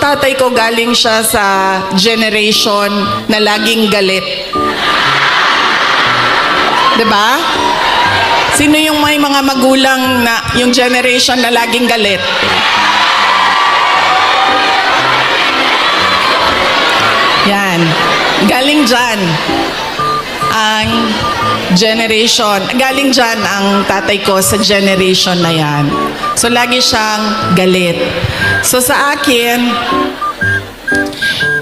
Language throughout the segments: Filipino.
tatay ko galing siya sa generation na laging galit. 'Di ba? Sino yung may mga magulang na yung generation na laging galit? Yan. Galing dyan ang generation. Galing dyan ang tatay ko sa generation na yan. So, lagi siyang galit. So, sa akin,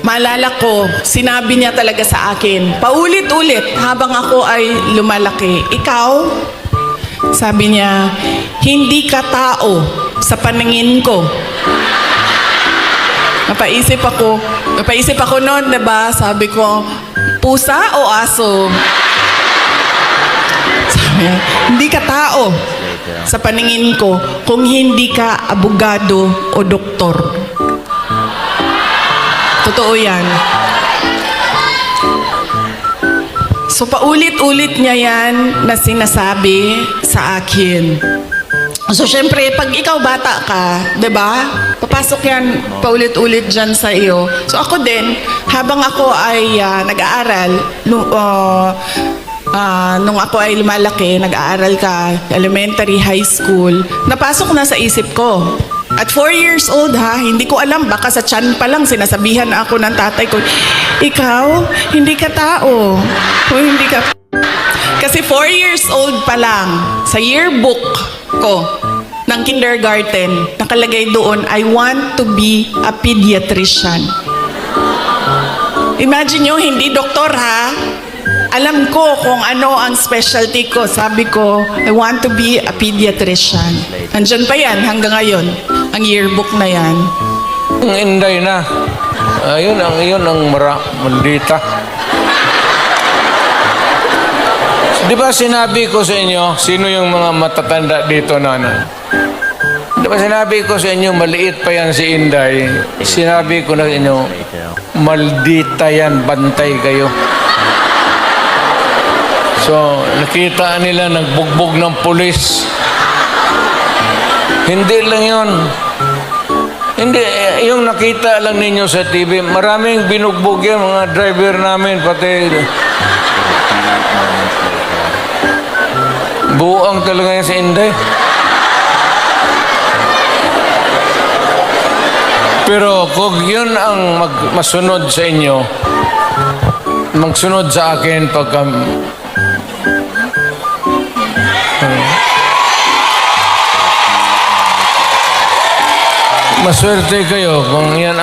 maalala ko, sinabi niya talaga sa akin, paulit-ulit habang ako ay lumalaki. Ikaw, sabi niya, hindi ka tao sa paningin ko. Napaisip ako noon, diba? Sabi ko, pusa o aso? Sabi, hindi ka tao sa paningin ko kung hindi ka abogado o doktor. Totoo yan. So, paulit-ulit niya yan na sinasabi sa akin. So, syempre, pag ikaw bata ka, diba? Papasok yan paulit-ulit dyan sa iyo. So, ako din, habang ako ay nag-aaral, nung ako ay lumalaki, nag-aaral ka, elementary, high school, napasok na sa isip ko. At 4 years old hindi ko alam, baka sa tiyan pa lang sinasabihan ako ng tatay ko, ikaw, hindi ka tao. O hindi ka... Kasi 4 years old pa lang, sa yearbook ko ng kindergarten, nakalagay doon, I want to be a pediatrician. Imagine nyo, hindi doktor Alam ko kung ano ang specialty ko. Sabi ko, I want to be a pediatrician. Nandyan pa yan hanggang ngayon, ang yearbook na yan. Ang inday na. Ayun ang maldita. Di ba sinabi ko sa inyo, sino yung mga matatanda dito na Di ba sinabi ko sa inyo, maliit pa yan si Inday. Sinabi ko na sa inyo, maldita yan, bantay kayo. So, nakita nila nagbugbog ng pulis. Hindi lang yun. Hindi, yung nakita lang ninyo sa TV, maraming binugbog yan, mga driver namin, pati... Buang talaga yan si Inday. Pero kung yun ang masunod sa inyo, magsunod sa akin pagka... Maswerte kayo kung yan